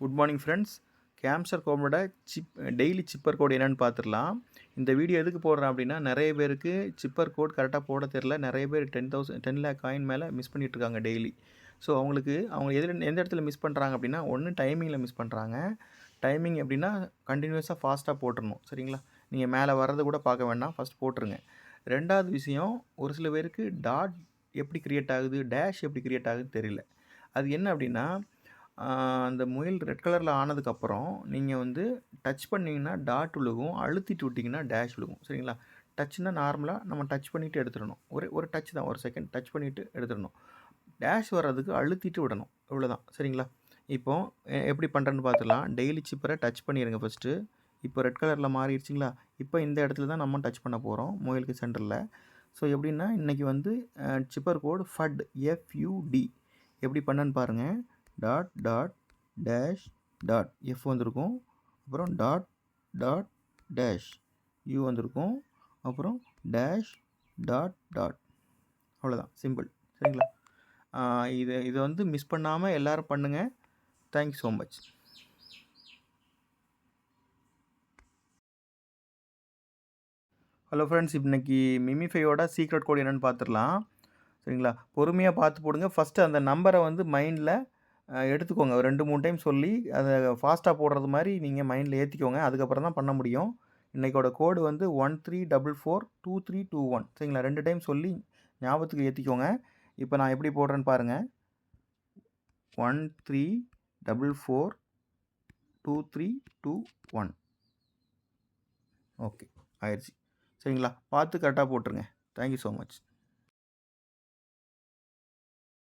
Good morning friends. Hamster கோடோட daily cipher code என்னென்னு பார்த்துடலாம். இந்த வீடியோ எதுக்கு போடுறேன் அப்படின்னா, நிறைய பேருக்கு சிப்பர் கோட் கரெக்டாக போட தெரில. நிறைய பேர் 10 lakh காயின் மேலே மிஸ் பண்ணிகிட்ருக்காங்க டெய்லி. ஸோ அவங்க எந்த இடத்துல மிஸ் பண்ணுறாங்க அப்படின்னா, ஒன்று டைமிங்கில் மிஸ் பண்ணுறாங்க. டைமிங் எப்படின்னா கண்டினியூஸாக ஃபாஸ்ட்டாக போட்டுடணும், சரிங்களா? நீங்கள் மேலே வர்றது கூட பார்க்க வேண்டாம், ஃபஸ்ட் போட்டுருங்க. ரெண்டாவது விஷயம், ஒரு சில பேருக்கு டாட் எப்படி க்ரியேட் ஆகுது, டேஷ் எப்படி க்ரியேட் ஆகுதுன்னு தெரியல. அது என்ன அப்படின்னா, அந்த முயல் ரெட் கலரில் ஆனதுக்கப்புறம் நீங்கள் வந்து டச் பண்ணிங்கன்னா டாட் விழுகும், அழுத்திட்டு விட்டிங்கன்னா டேஷ் விழுகும், சரிங்களா? டச்னா நார்மலாக நம்ம டச் பண்ணிவிட்டு எடுத்துடணும். ஒரு டச் தான், ஒரு செகண்ட் டச் பண்ணிவிட்டு எடுத்துடணும். டேஷ் வர்றதுக்கு அழுத்திட்டு விடணும், இவ்வளோதான், சரிங்களா? இப்போது எப்படி பண்ணுறேன்னு பார்த்துக்கலாம். டெய்லி சிப்பரை டச் பண்ணிடுங்க ஃபஸ்ட்டு. இப்போ ரெட் கலரில் மாறிடுச்சிங்களா? இப்போ இந்த இடத்துல தான் நம்ம டச் பண்ண போகிறோம், முயலுக்கு சென்டரில். ஸோ எப்படின்னா, இன்றைக்கி வந்து சிப்பர் கோடு FUD எப்படி பண்ணன்னு பாருங்கள். Dot dot dash dot F வந்திருக்கும், அப்புறம் டாட் டாட் டேஷ் யூ வந்திருக்கும், அப்புறம் டேஷ் டாட் டாட். அவ்வளோதான், சிம்பிள், சரிங்களா? இதை வந்து மிஸ் பண்ணாமல் எல்லோரும் பண்ணுங்கள். Thank you so much. Hello friends, இன்றைக்கி மிமிஃபையோட சீக்ரெட் கோட் என்னென்னு பார்த்துடலாம், சரிங்களா? பொறுமையாக பார்த்து போடுங்க. ஃபஸ்ட்டு அந்த நம்பரை வந்து மைண்டில் எடுத்துக்கோங்க. ஒரு 2-3 டைம் சொல்லி அதை ஃபாஸ்ட்டாக போடுறது மாதிரி நீங்கள் மைண்டில் ஏற்றிக்கோங்க. அதுக்கப்புறம் தான் பண்ண முடியும். இன்றைக்கோட கோடு வந்து 13442321, சரிங்களா? 2 டைம் சொல்லி ஞாபகத்துக்கு ஏற்றிக்கோங்க. இப்போ நான் எப்படி போடுறேன்னு பாருங்கள். 13442321. ஓகே, ஆயிடுச்சு, சரிங்களா? பார்த்து கரெக்டாக போட்டுருங்க. Thank you so much.